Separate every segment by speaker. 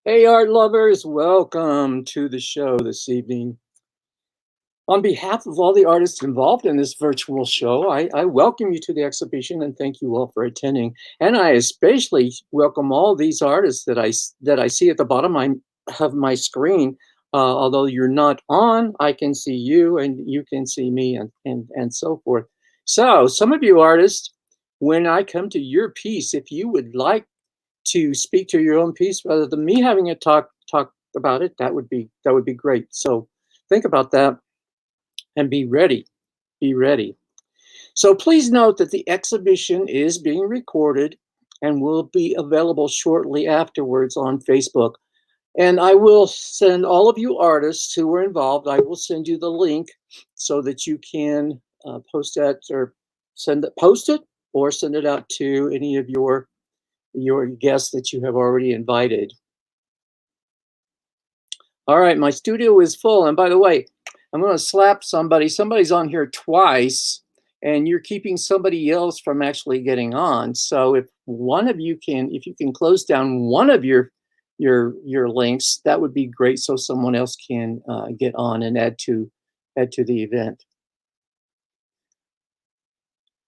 Speaker 1: Hey, art lovers, welcome to the show this evening. On behalf of all the artists involved in this virtual show, I welcome you to the exhibition and thank you all for attending. And I especially welcome all these artists that I see at the bottom of my screen. Although you're not on, I can see you and you can see me and so forth. So, some of you artists, when I come to your piece, if you would like to speak to your own piece rather than me having a talk about it, that would be great. So think about that and be ready. Be ready. So please note that the exhibition is being recorded and will be available shortly afterwards on Facebook. And I will send all of you artists who were involved, I will send you the link so that you can post that or post it or send it out to any of your guests that you have already invited. All right, my studio is full. And by the way, I'm going to slap somebody. Somebody's on here twice, and you're keeping somebody else from actually getting on. So if you can close down one of your links, that would be great. So someone else can get on and add to the event.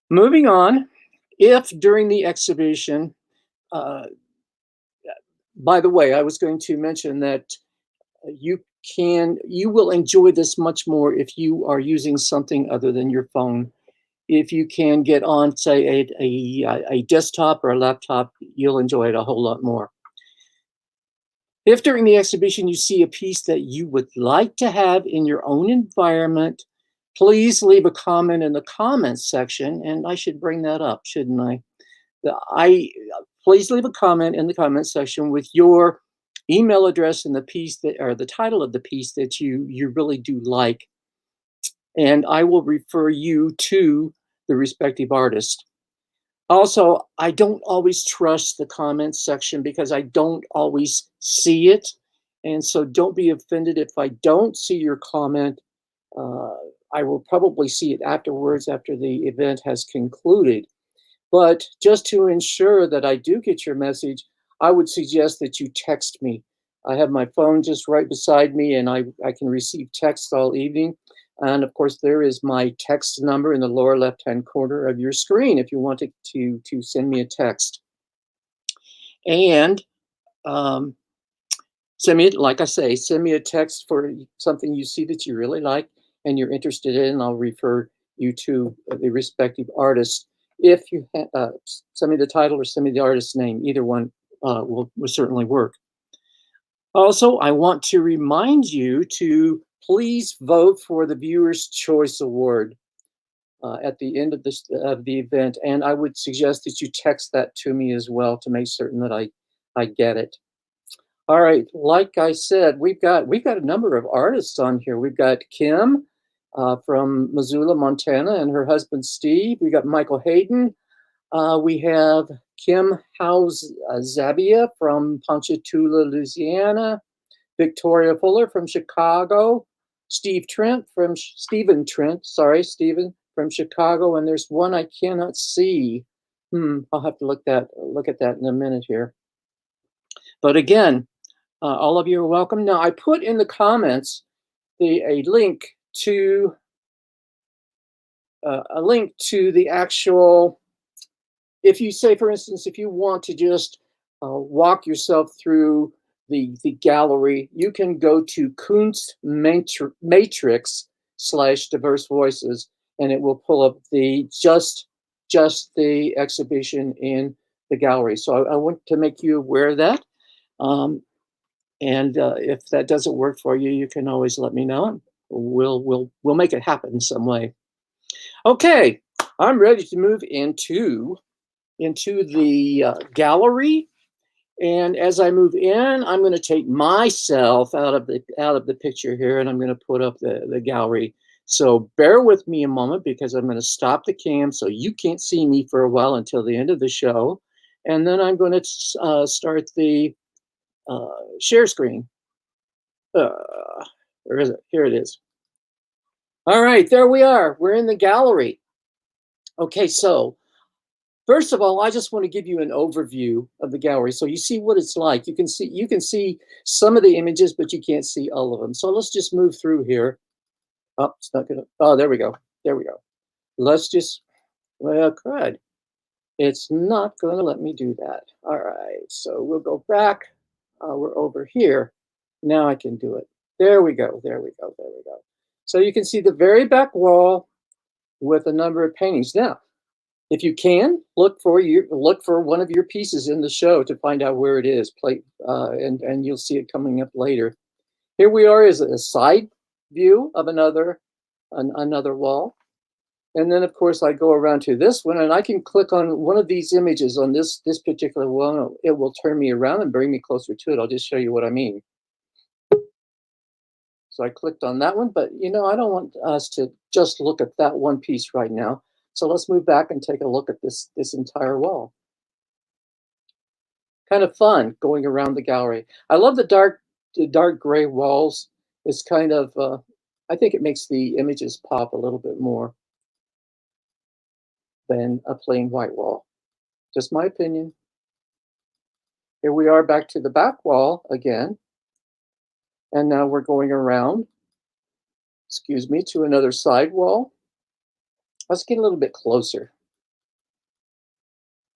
Speaker 1: Moving on, if during the exhibition, uh, by the way, I was going to mention that you you will enjoy this much more if you are using something other than your phone. If you can get on, say, a desktop or a laptop, you'll enjoy it a whole lot more. If during the exhibition you see a piece that you would like to have in your own environment, please leave a comment in the comments section. And I should bring that up, shouldn't I? I Please leave a comment in the comment section with your email address and the piece that or the title of the piece that you really do like, and I will refer you to the respective artist. Also, I don't always trust the comments section because I don't always see it, and so don't be offended if I don't see your comment. Uh, I will probably see it afterwards after the event has concluded. But just to ensure that I do get your message, I would suggest that you text me. I have my phone just right beside me and I can receive text all evening. And of course, there is my text number in the lower left hand corner of your screen if you want to send me a text. And um, send me, like I say, send me a text for something you see that you really like and you're interested in. And I'll refer you to the respective artist. If you send me the title or send me the artist's name, either one will certainly work. Also, I want to remind you to please vote for the Viewer's Choice Award at the end of the event, and I would suggest that you text that to me as well to make certain that I get it. All right, like I said, we've got a number of artists on here. We've got Kim from Missoula, Montana, and her husband Steve. We got Michael Hayden. We have Kim House Zabia from Ponchatoula, Louisiana. Victoria Fuller from Chicago. Stephen Trent. Sorry, Stephen from Chicago. And there's one I cannot see. I'll have to look at that in a minute here. But again, all of you are welcome. Now, I put in the comments a link to the actual. If you say, for instance, if you want to just walk yourself through the gallery, you can go to Kunst Matrix / Diverse Voices, and it will pull up the just the exhibition in the gallery. So I want to make you aware of that. And if that doesn't work for you, you can always let me know. We'll make it happen in some way. Okay, I'm ready to move into the gallery. And as I move in, I'm going to take myself out of the picture here, and I'm going to put up the gallery. So bear with me a moment because I'm going to stop the cam so you can't see me for a while until the end of the show, and then I'm going to start the share screen. Where is it? Here it is. All right, there we are. We're in the gallery. Okay, so First of all, I just want to give you an overview of the gallery so you see what it's like. You can see some of the images, but you can't see all of them. So let's just move through here. Oh, it's not gonna. Oh, there we go. There we go. Let's just. Well, crud. It's not going to let me do that. All right. So we'll go back. We're over here. Now I can do it. There we go. There we go. There we go. So you can see the very back wall with a number of paintings. Now, if you can look for one of your pieces in the show to find out where it is. And you'll see it coming up later. Here we are as a side view of another wall. And then, of course, I go around to this one, and I can click on one of these images on this particular one. It will turn me around and bring me closer to it. I'll just show you what I mean. So I clicked on that one, but I don't want us to just look at that one piece right now. So let's move back and take a look at this entire wall. Kind of fun going around the gallery. I love the dark gray walls. It's kind of, I think it makes the images pop a little bit more than a plain white wall. Just my opinion. Here we are back to the back wall again. And now we're going around, excuse me, to another side wall. Let's get a little bit closer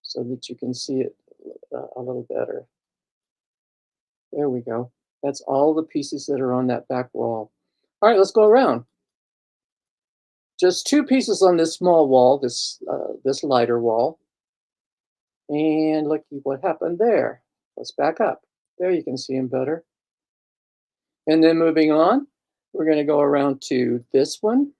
Speaker 1: so that you can see it a little better. There we go. That's all the pieces that are on that back wall. All right, let's go around. Just two pieces on this small wall, this lighter wall. And look what happened there. Let's back up. There you can see them better. And then moving on, we're going to go around to this one.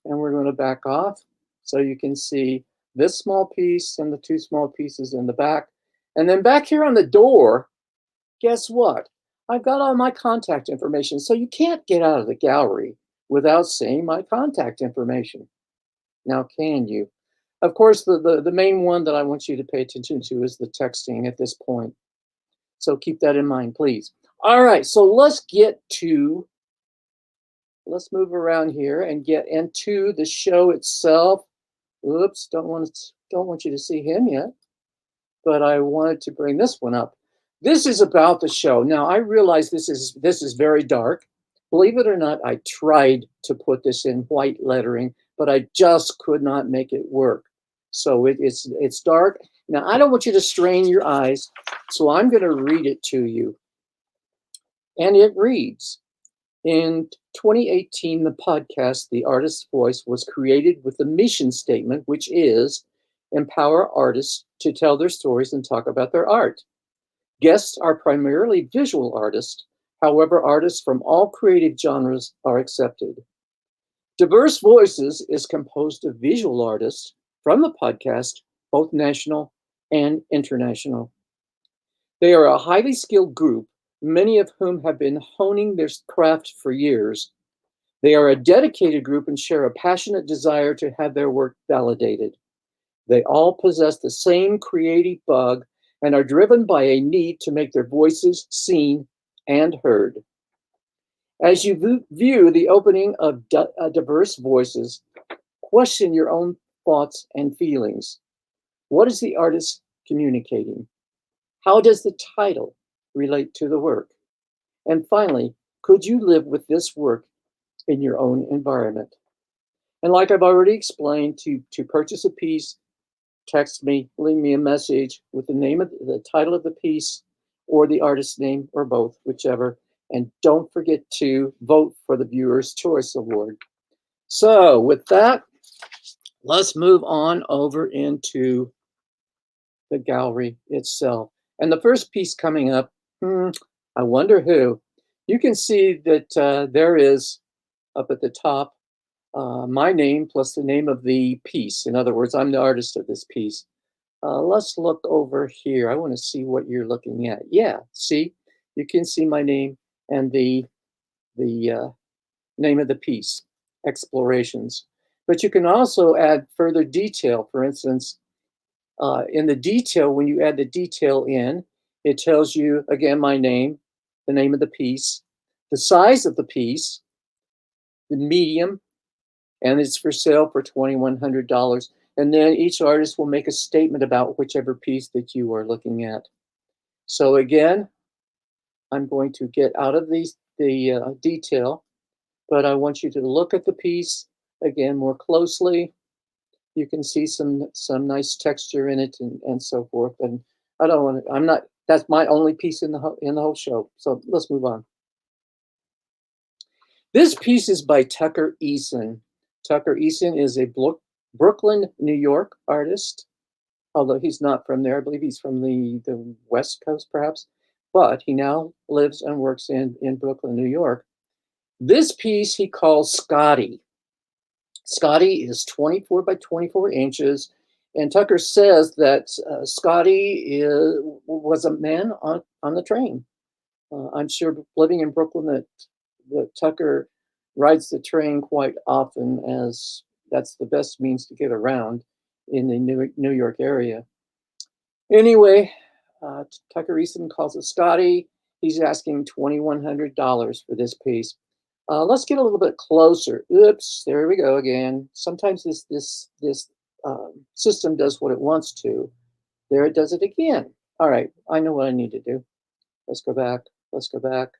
Speaker 1: And we're going to back off so you can see this small piece and the two small pieces in the back. And then back here on the door, guess what? I've got all my contact information. So you can't get out of the gallery without seeing my contact information. Now, can you? Of course, the main one that I want you to pay attention to is the texting at this point. So keep that in mind, please. All right, so let's move around here and get into the show itself. Oops, don't want you to see him yet, but I wanted to bring this one up. This is about the show. Now, I realize this is very dark. Believe it or not, I tried to put this in white lettering, but I just could not make it work. So it's dark. Now, I don't want you to strain your eyes, so I'm going to read it to you. And it reads, in 2018, the podcast, The Artist's Voice, was created with a mission statement, which is empower artists to tell their stories and talk about their art. Guests are primarily visual artists. However, artists from all creative genres are accepted. Diverse Voices is composed of visual artists from the podcast, both national and international. They are a highly skilled group, many of whom have been honing their craft for years. They are a dedicated group and share a passionate desire to have their work validated. They all possess the same creative bug and are driven by a need to make their voices seen and heard. As you view the opening of Diverse Voices, question your own thoughts and feelings. What is the artist communicating? How does the title relate to the work? And finally, could you live with this work in your own environment? And like I've already explained, to purchase a piece, text me, leave me a message with the title of the piece or the artist's name or both, whichever. And don't forget to vote for the Viewer's Choice Award. So with that, let's move on over into the gallery itself. And the first piece coming up, I wonder who. You can see that there is up at the top my name plus the name of the piece. In other words, I'm the artist of this piece. Let's look over here. I want to see what you're looking at. Yeah, see, you can see my name and the name of the piece, Explorations. But you can also add further detail. For instance, in the detail, when you add the detail in, it tells you, again, my name, the name of the piece, the size of the piece, the medium, and it's for sale for $2,100. And then each artist will make a statement about whichever piece that you are looking at. So again, I'm going to get out of the detail, but I want you to look at the piece again more closely. You can see some nice texture in it and so forth. And I don't want to, I'm not, that's my only piece in the whole show. So let's move on. This piece is by Tucker Eason. Tucker Eason is a Brooklyn, New York artist, although he's not from there. I believe he's from the West Coast, perhaps, but he now lives and works in Brooklyn, New York. This piece he calls Scotty. Scotty is 24 by 24 inches, and Tucker says that Scotty was a man on the train. I'm sure living in Brooklyn that Tucker rides the train quite often, as that's the best means to get around in the New York area. Anyway, Tucker Eason calls it Scotty. He's asking $2,100 for this piece. Let's get a little bit closer. Oops, there we go again. Sometimes this system does what it wants to. There it does it again. All right, I know what I need to do. Let's go back. Let's go back.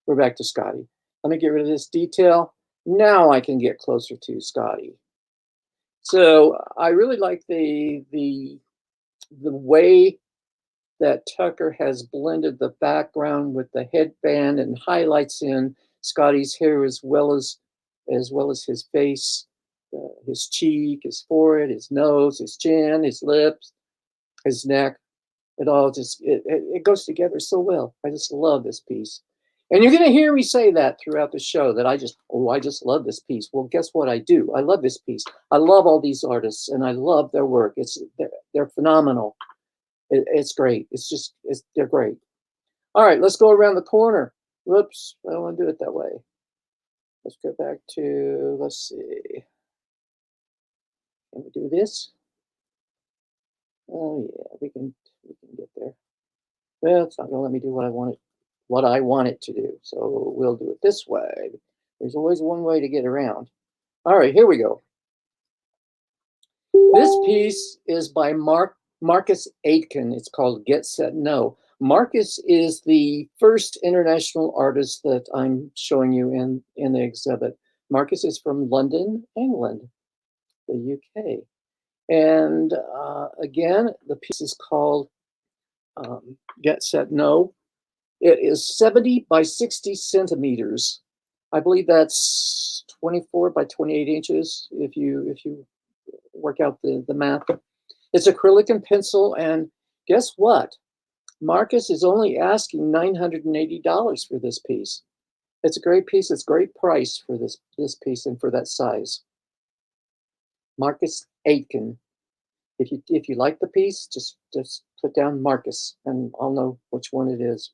Speaker 1: We're back to Scotty. Let me get rid of this detail. Now I can get closer to Scotty. So I really like the way that Tucker has blended the background with the headband and highlights in Scotty's hair as well as his face, his cheek, his forehead, his nose, his chin, his lips, his neck. It all just it goes together so well. I just love this piece. And you're going to hear me say that throughout the show that I just love this piece. Well, guess what I do? I love this piece. I love all these artists and I love their work. They're phenomenal. It's great. They're great. All right, let's go around the corner. Whoops, I don't want to do it that way. Let's go back to, let's see. Can we do this? Oh yeah, we can get there. Well, it's not gonna let me do what I want it to do. So we'll do it this way. There's always one way to get around. All right, here we go. This piece is by Marcus Aitken. It's called Get Set No. Marcus is the first international artist that I'm showing you in the exhibit. Marcus is from London, England, the UK. And again, the piece is called Get Set No. It is 70 by 60 centimeters. I believe that's 24 by 28 inches if you work out the math. It's acrylic and pencil, and guess what? Marcus is only asking $980 for this piece. It's a great piece. It's a great price for this piece and for that size. Marcus Aitken. If you like the piece, just put down Marcus, and I'll know which one it is.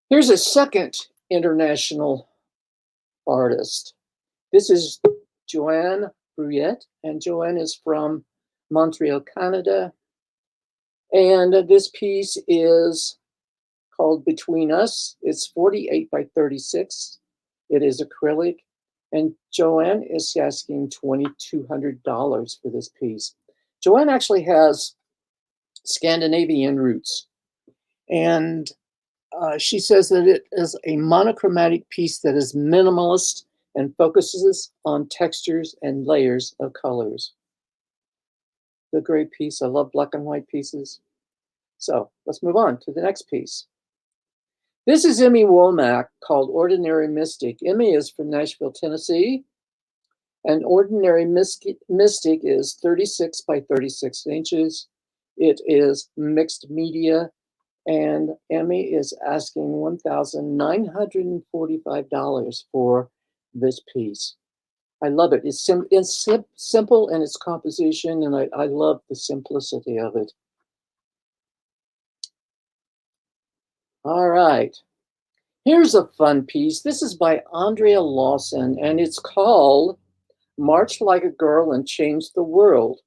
Speaker 1: Here's a second international artist. This is Joanne Bruyette, and Joanne is from Montreal, Canada. And this piece is called Between Us. It's 48 by 36. It is acrylic. And Joanne is asking $2,200 for this piece. Joanne actually has Scandinavian roots. And she says that it is a monochromatic piece that is minimalist and focuses on textures and layers of colors. The great piece. I love black and white pieces. So let's move on to the next piece. This is Emmy Womack, called Ordinary Mystic. Emmy is from Nashville, Tennessee. And Ordinary Mystic is 36 by 36 inches. It is mixed media. And Emmy is asking $1,945 for this piece. I love it. It's simple in its composition, and I love the simplicity of it. All right. Here's a fun piece. This is by Andrea Lawson, and it's called March Like a Girl and Change the World.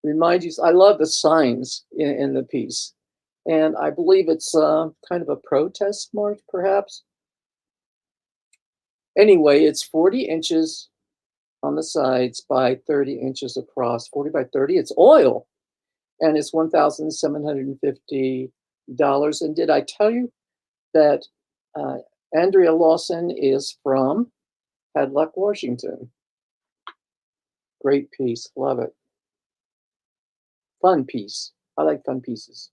Speaker 1: Remind you, I love the signs in the piece. And I believe it's kind of a protest march, perhaps. Anyway, it's 40 inches on the sides by 30 inches across, 40 by 30. It's oil, and it's $1,750. And did I tell you that uh, Andrea Lawson is from Hadlock, Washington? Great piece. Love it. Fun piece. I like fun pieces.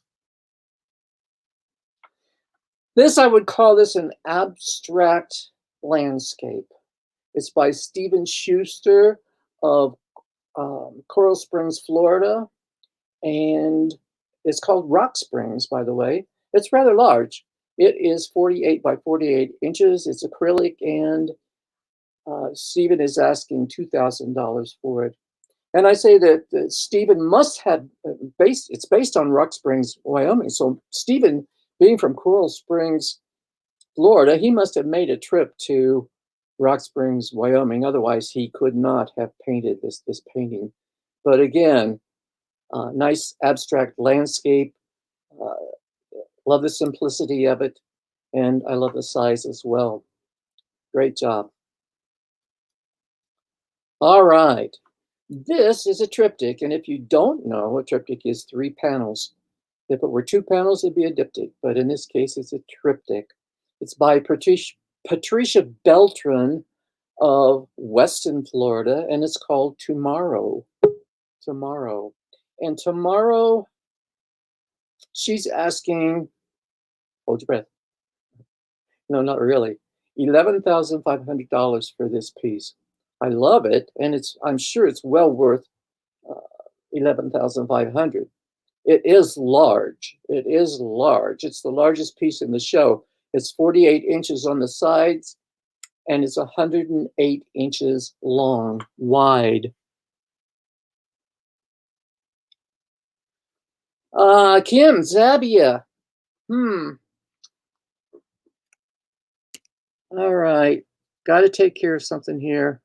Speaker 1: This, I would call this an abstract landscape. It's by Stephen Schuster of Coral Springs, Florida. And it's called Rock Springs, by the way. It's rather large. It is 48 by 48 inches. It's acrylic, and Stephen is asking $2,000 for it. And I say that Stephen must have it's based on Rock Springs, Wyoming. So Stephen, being from Coral Springs, Florida, he must have made a trip to Rock Springs, Wyoming. Otherwise, he could not have painted this painting. But again, nice abstract landscape. Uh, love the simplicity of it, and I love the size as well. Great job. All right. This is a triptych, and if you don't know, a triptych is 3 panels. If it were 2 panels, it'd be a diptych, but in this case, it's a triptych. It's by Patricia Beltran of Weston, Florida, and it's called Tomorrow. Tomorrow. And tomorrow, she's asking, hold your breath. No, not really. $11,500 for this piece. I love it, and I'm sure it's well worth 11,500. It is large. It is large. It's the largest piece in the show. It's 48 inches on the sides, and it's 108 inches long, wide. Kim Zabia. All right. Got to take care of something here.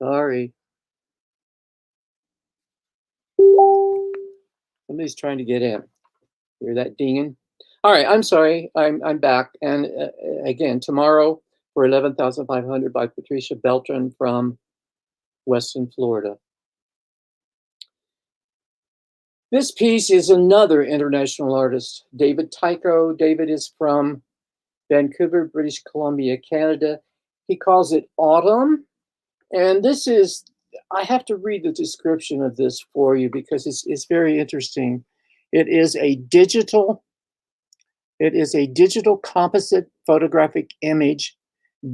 Speaker 1: Sorry. Somebody's trying to get in. Hear that dinging? All right, I'm sorry. I'm back. And again, tomorrow for 11,500 by Patricia Beltran from Weston, Florida. This piece is another international artist, David Tycho. David is from Vancouver, British Columbia, Canada. He calls it Autumn. And this is, I have to read the description of this for you because it's very interesting. It is a digital composite photographic image,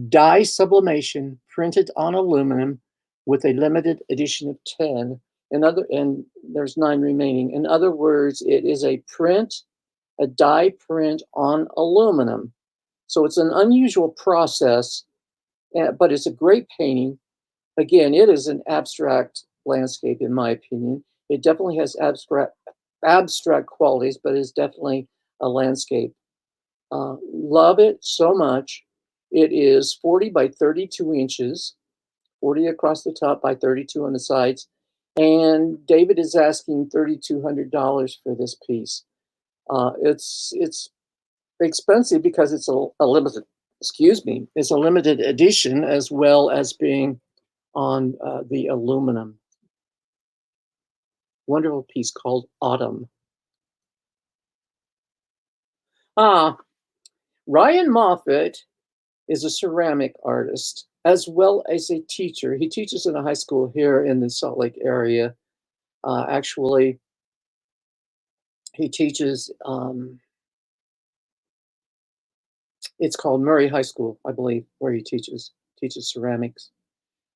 Speaker 1: dye sublimation, printed on aluminum with a limited edition of 10. And there's 9 remaining. In other words, it is a dye print on aluminum. So it's an unusual process, but it's a great painting. Again, it is an abstract landscape, in my opinion. It definitely has abstract qualities, but it's definitely a landscape. Love it so much. It is 40 by 32 inches, 40 across the top by 32 on the sides. And David is asking $3,200 for this piece. It's expensive because it's a limited, it's a limited edition as well as being on the aluminum. Wonderful piece called Autumn. Ryan Moffat is a ceramic artist as well as a teacher. He teaches in a high school here in the Salt Lake area. Actually, he teaches, it's called Murray High School, I believe, where he teaches ceramics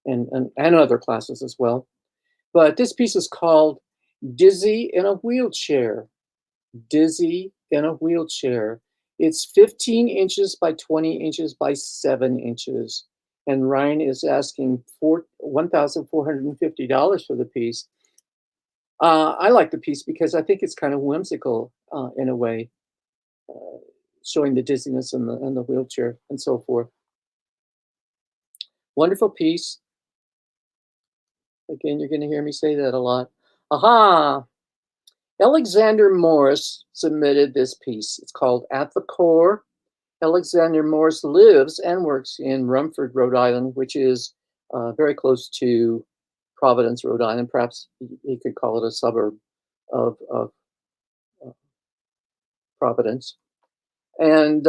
Speaker 1: and other classes as well. But this piece is called Dizzy in a Wheelchair. Dizzy in a Wheelchair. It's 15 inches by 20 inches by 7 inches. And Ryan is asking $1,450 for the piece. I like the piece because I think it's kind of whimsical in a way, uh, showing the dizziness and the wheelchair and so forth. Wonderful piece. Again, you're going to hear me say that a lot. Aha! Alexander Morris submitted this piece. It's called At the Core. Alexander Morris lives and works in Rumford, Rhode Island, which is very close to Providence, Rhode Island. Perhaps you could call it a suburb of uh, Providence. And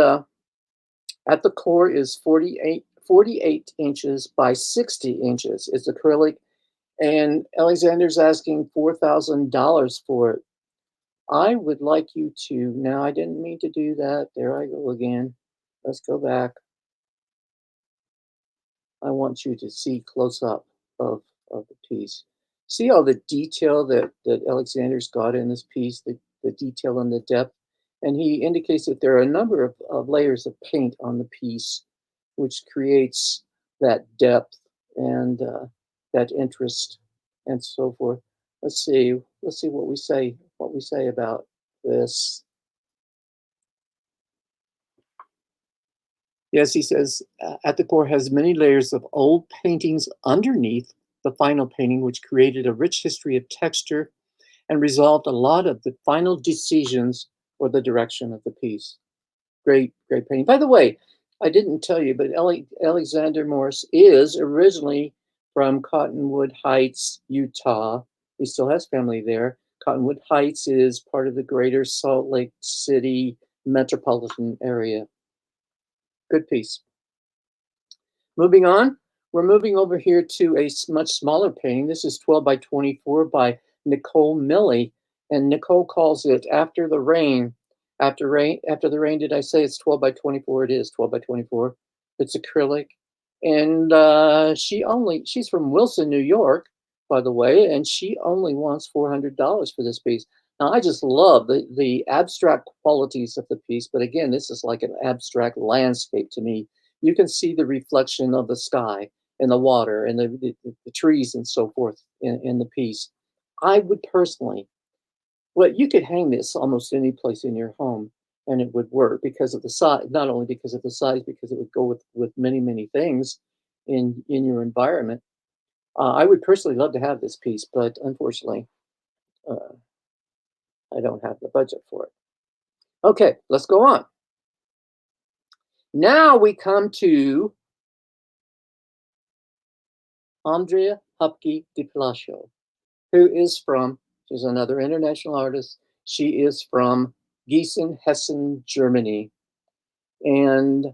Speaker 1: at the core is 48 inches by 60 inches. It's acrylic, and Alexander's asking $4,000 for it. I would like you to, now I didn't mean to do that. There I go again. Let's go back. I want you to see close up of the piece. See all the detail that Alexander's got in this piece, the detail and the depth. And he indicates that there are a number of layers of paint on the piece, which creates that depth and that interest and so forth. Let's see. Let's see what we say about this. Yes, he says, at the core has many layers of old paintings underneath the final painting, which created a rich history of texture and resolved a lot of the final decisions for the direction of the piece. Great, great painting. By the way, I didn't tell you, but Alexander Morris is originally from Cottonwood Heights, Utah. He still has family there. Cottonwood Heights is part of the greater Salt Lake City metropolitan area. Good piece. Moving on, we're moving over here to a much smaller painting. This is 12 by 24 by Nicole Milley. And Nicole calls it After the Rain. After the rain, did I say it's 12 by 24? It is 12 by 24. It's acrylic. And she's from Wilson, New York, by the way, and she only wants $400 for this piece. Now, I just love the abstract qualities of the piece, but again, this is like an abstract landscape to me. You can see the reflection of the sky and the water and the trees and so forth in the piece. I would personally, well, you could hang this almost any place in your home and it would work because of the size, not only because of the size, because it would go with many, many things in your environment. I would personally love to have this piece, but unfortunately, uh, I don't have the budget for it. Okay, let's go on. Now we come to Andrea Hupke de Palacio, who is from, she's another international artist. She is from Gießen, Hessen, Germany. And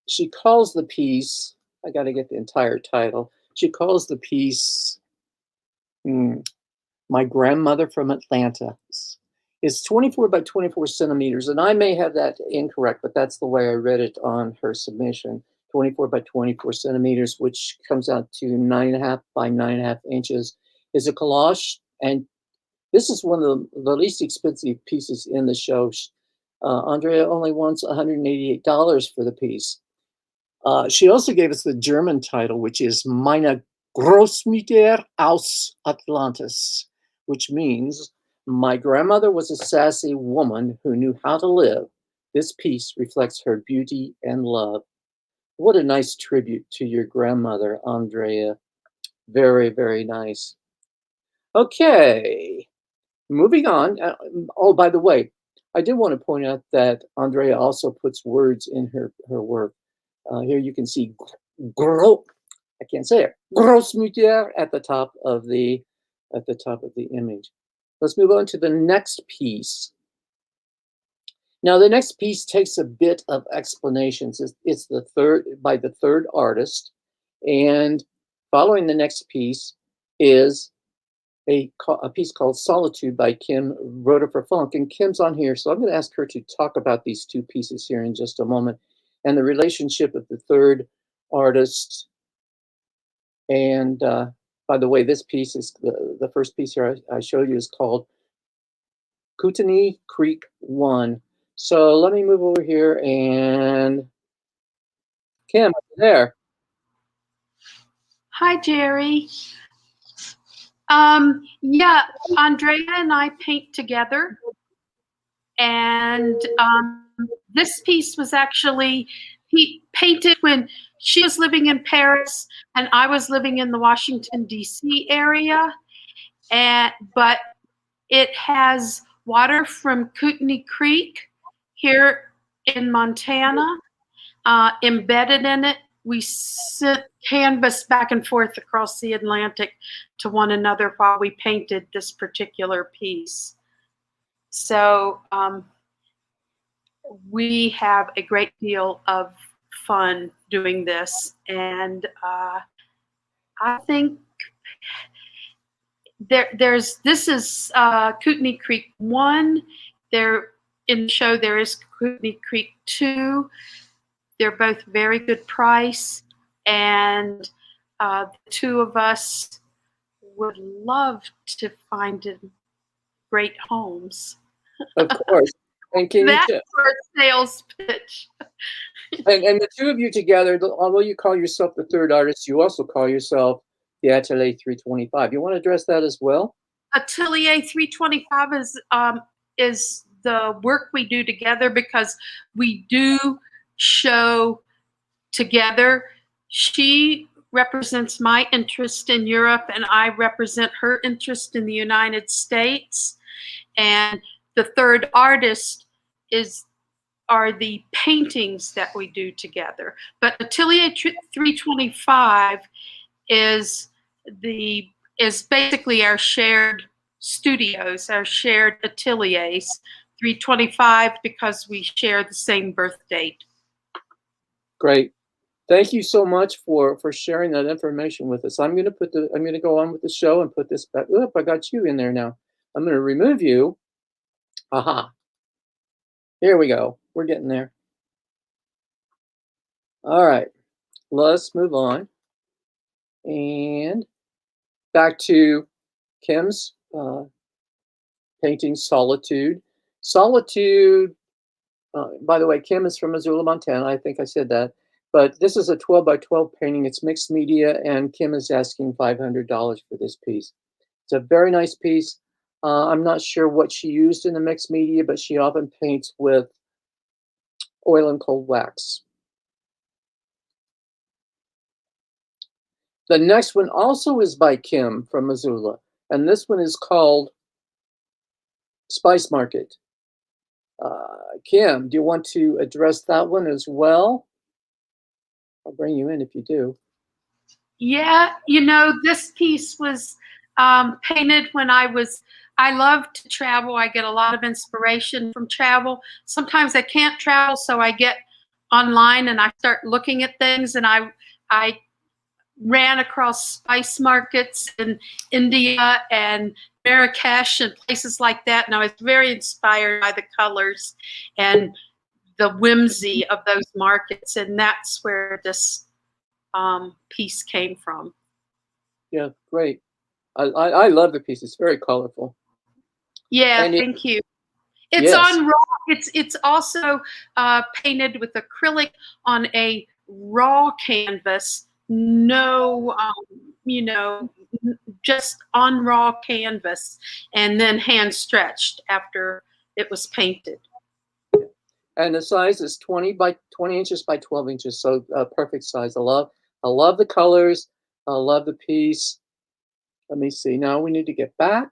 Speaker 1: she calls the piece, I got to get the entire title. She calls the piece My Grandmother from Atlanta. It's 24 by 24 centimeters, and I may have that incorrect, but that's the way I read it on her submission. 24 by 24 centimeters, which comes out to 9.5 by 9.5 inches, is a collage. And this is one of the least expensive pieces in the show. Andrea only wants $188 for the piece. She also gave us the German title, which is Meine Großmutter aus Atlantis, which means my grandmother was a sassy woman who knew how to live. This piece reflects her beauty and love. What a nice tribute to your grandmother, Andrea. Very, very nice. Okay, moving on. Oh, by the way, I did want to point out that Andrea also puts words in her work. Here you can see I can't say it. Großmutter at the top of the image. Let's move on to the next piece. Now, the next piece takes a bit of explanations. It's the third artist, and following the next piece is a piece called Solitude by Kim Roederer-Funk. And Kim's on here, so I'm going to ask her to talk about these two pieces here in just a moment and the relationship of the third artist. And by the way, this piece is the first piece here I showed you is called Kootenai Creek 1. So let me move over here and Kim, there.
Speaker 2: Hi, Jerry. Yeah, Andrea and I paint together, and this piece was actually painted when she was living in Paris and I was living in the Washington D.C. area, and but it has water from Kootenai Creek here in Montana embedded in it. We sent canvas back and forth across the Atlantic to one another while we painted this particular piece. So we have a great deal of fun doing this, and I think there's this is Kootenai Creek 1. There in the show there is Kootenai Creek 2. They're both very good price, and the two of us would love to find great homes.
Speaker 1: Of course. And can you
Speaker 2: That's our sales pitch.
Speaker 1: and the two of you together, although you call yourself the third artist, you also call yourself the Atelier 325. You want to address that as well?
Speaker 2: Atelier 325 is the work we do together because we do show together. She represents my interest in Europe, and I represent her interest in the United States. And the third artist are the paintings that we do together. But Atelier 325 is basically our shared studios, our shared ateliers. 325 because we share the same birth date.
Speaker 1: Great. Thank you so much for sharing that information with us. I'm going to go on with the show and put this back. Oop, I got you in there now. I'm going to remove you. Aha. Here we go. We're getting there. All right. Let's move on. And back to Kim's painting Solitude. Solitude, by the way, Kim is from Missoula, Montana. I think I said that. But this is a 12 by 12 painting. It's mixed media, and Kim is asking $500 for this piece. It's a very nice piece. I'm not sure what she used in the mixed media, but she often paints with oil and cold wax. The next one also is by Kim from Missoula, and this one is called Spice Market. Kim, do you want to address that one as well? I'll bring you in if you do.
Speaker 2: Yeah, this piece was painted when I love to travel. I get a lot of inspiration from travel. Sometimes I can't travel, so I get online and I start looking at things, and I ran across spice markets in India and Marrakesh and places like that, and I was very inspired by the colors and the whimsy of those markets, and that's where this piece came from.
Speaker 1: Yeah, great. I love the piece. It's very colorful.
Speaker 2: Yeah, thank you. It's
Speaker 1: yes.
Speaker 2: on raw. It's also painted with acrylic on a raw canvas. No, just on raw canvas, and then hand stretched after it was painted.
Speaker 1: And the size is 20 inches by 12 inches, so perfect size. I love the colors. I love the piece. Let me see. Now we need to get back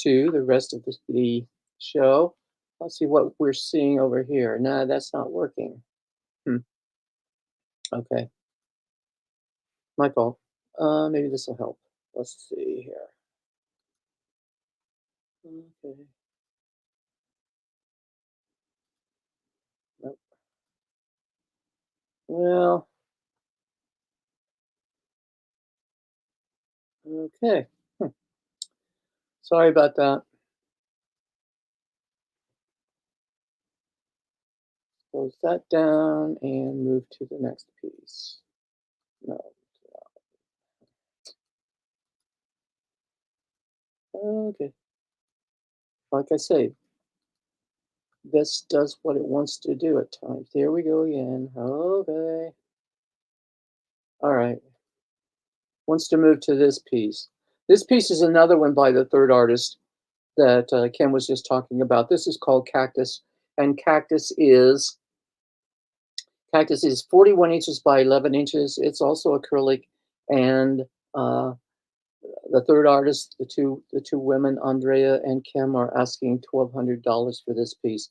Speaker 1: to the rest of the show. Let's see what we're seeing over here. Nah, that's not working. Okay. My fault. Maybe this will help. Let's see here. Okay. Nope. Well, okay. Sorry about that. Close that down and move to the next piece. No. Okay. Like I say, this does what it wants to do at times. Here we go again. Okay. All right. Wants to move to this piece. This piece is another one by the third artist that Ken was just talking about. This is called Cactus, and Cactus is 41 inches by 11 inches. It's also acrylic, and uh, the third artist, the two women, Andrea and Kim, are asking $1,200 for this piece.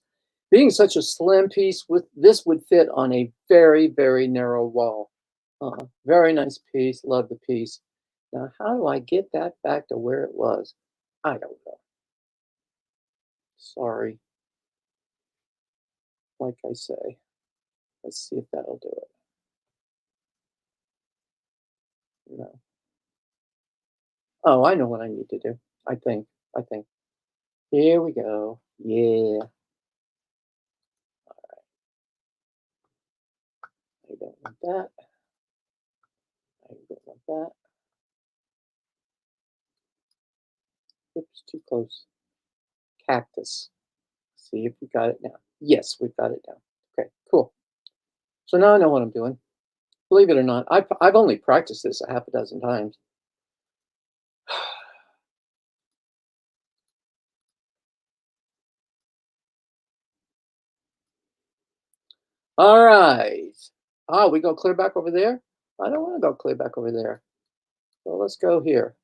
Speaker 1: Being such a slim piece, with this would fit on a very, very narrow wall. Very nice piece. Love the piece. Now, how do I get that back to where it was? I don't know. Sorry. Like I say, let's see if that'll do it. No. Oh, I know what I need to do. I think. I think. Here we go. Yeah. I don't want that. I don't want that. Oops, too close. Cactus. See if we got it now. Yes, we've got it now. Okay, cool. So now I know what I'm doing. Believe it or not, I've only practiced this a half a dozen times. All right. Oh, we go clear back over there? I don't want to go clear back over there. So let's go here.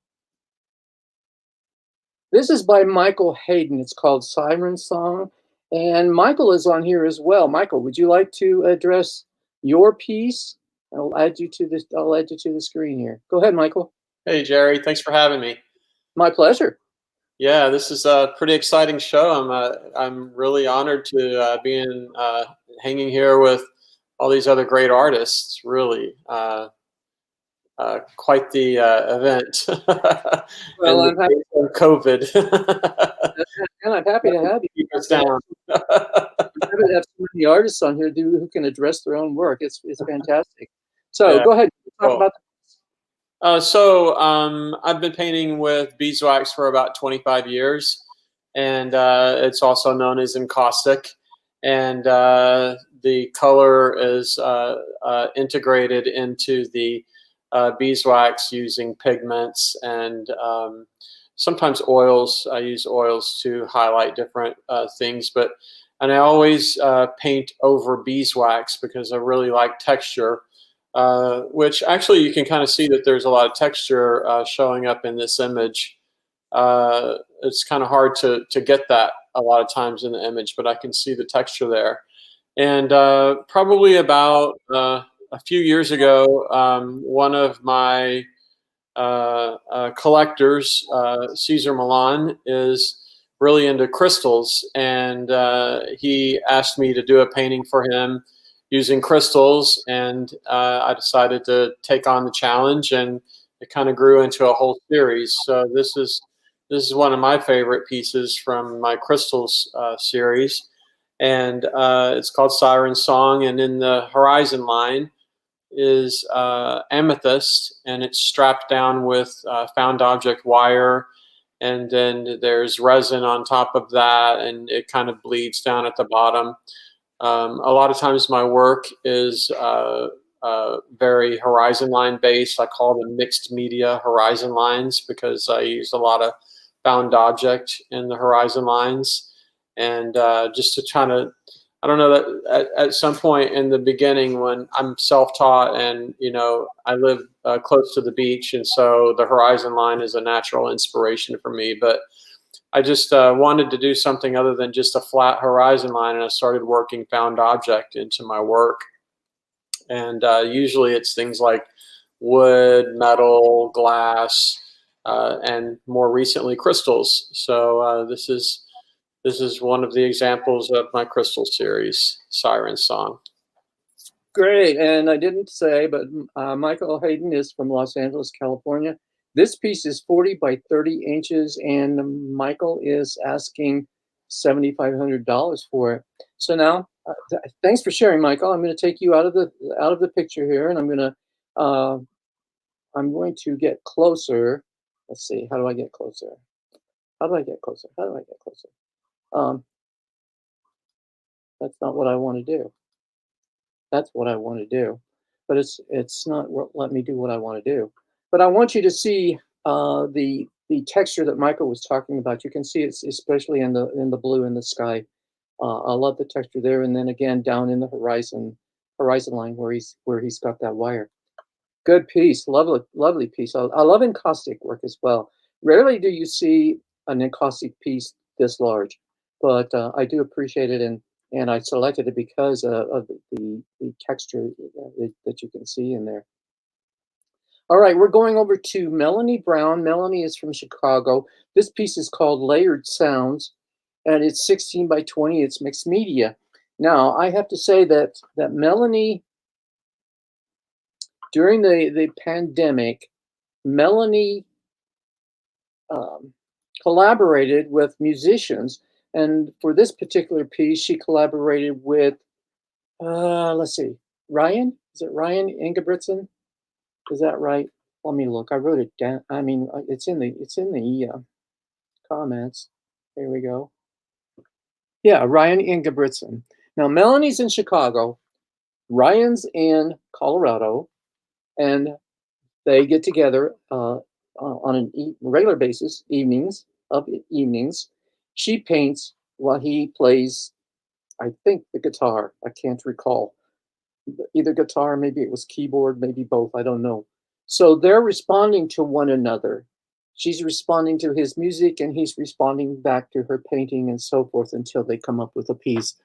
Speaker 1: This is by Michael Hayden. It's called Siren Song. And Michael is on here as well. Michael, would you like to address your piece? I'll add you to the screen here. Go ahead, Michael.
Speaker 3: Hey, Jerry. Thanks for having me.
Speaker 1: My pleasure.
Speaker 3: Yeah, this is a pretty exciting show. I'm really honored to be hanging here with all these other great artists. Really, quite the event.
Speaker 1: Well,
Speaker 3: And
Speaker 1: I'm happy,
Speaker 3: COVID.
Speaker 1: and I'm happy to have you.
Speaker 3: Keep us down.
Speaker 1: I'm happy to have so many artists on here who can address their own work. It's fantastic. So
Speaker 3: Yeah,
Speaker 1: go ahead, talk
Speaker 3: cool.
Speaker 1: about.
Speaker 3: I've been painting with beeswax for about 25 years, and it's also known as encaustic. And the color is integrated into the beeswax using pigments and sometimes oils. I use oils to highlight different things, and I always paint over beeswax because I really like texture. Which actually you can kind of see that there's a lot of texture showing up in this image. It's kind of hard to get that a lot of times in the image, but I can see the texture there. And probably about a few years ago, one of my collectors, Cesar Milan, is really into crystals, and he asked me to do a painting for him using crystals, and I decided to take on the challenge, and it kind of grew into a whole series. So this is one of my favorite pieces from my crystals series, and it's called Siren Song. And in the horizon line is amethyst, and it's strapped down with found object wire, and then there's resin on top of that, and it kind of bleeds down at the bottom. A lot of times my work is very horizon line based. I call them mixed media horizon lines because I use a lot of found object in the horizon lines. And just to try to, I don't know, that at some point in the beginning when I'm self-taught and, I live close to the beach, and so the horizon line is a natural inspiration for me. But I just wanted to do something other than just a flat horizon line, and I started working found object into my work. And usually it's things like wood, metal, glass, and more recently crystals. So this is one of the examples of my crystal series, Siren Song.
Speaker 1: Great, and I didn't say, but Michael Hayden is from Los Angeles, California. This piece is 40 by 30 inches, and Michael is asking $7,500 for it. So now, thanks for sharing, Michael. I'm going to take you out of the picture here, and I'm going to get closer. Let's see, how do I get closer? How do I get closer? How do I get closer? That's not what I want to do. That's what I want to do, but it's not letting me do what I want to do. But I want you to see the texture that Michael was talking about. You can see it's especially in the blue in the sky. I love the texture there, and then again down in the horizon line where he's got that wire. Good piece, lovely piece. I love encaustic work as well. Rarely do you see an encaustic piece this large, but I do appreciate it, and I selected it because of the texture that you can see in there. All right, we're going over to Melanie Brown. Melanie is from Chicago. This piece is called Layered Sounds, and it's 16 by 20. It's mixed media. Now, I have to say that Melanie, during the pandemic, Melanie collaborated with musicians, and for this particular piece, she collaborated with, let's see, Ryan? Is it Ryan Ingebrigtsen? Is that right? Let me look. I wrote it down. I mean, it's in the comments. Here we go. Yeah, Ryan Ingebrigtsen. Now, Melanie's in Chicago. Ryan's in Colorado, and they get together on a regular basis, evenings. She paints while he plays, I think, the guitar. I can't recall. Either guitar, maybe it was keyboard, maybe both. I don't know. So they're responding to one another. She's responding to his music, and he's responding back to her painting, and so forth until they come up with a piece.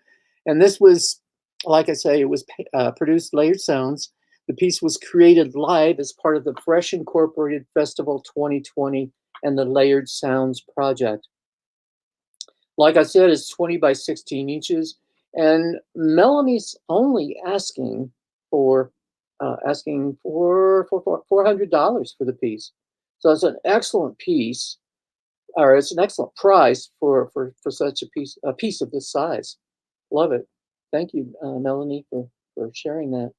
Speaker 1: And this was, like I say, it was produced Layered Sounds. The piece was created live as part of the Fresh Incorporated Festival 2020 and the Layered Sounds project. Like I said, it's 20 by 16 inches, and Melanie's only asking for $400 for the piece. So it's an excellent piece, or it's an excellent price for such a piece of this size. Love it. Thank you, Melanie, for sharing that.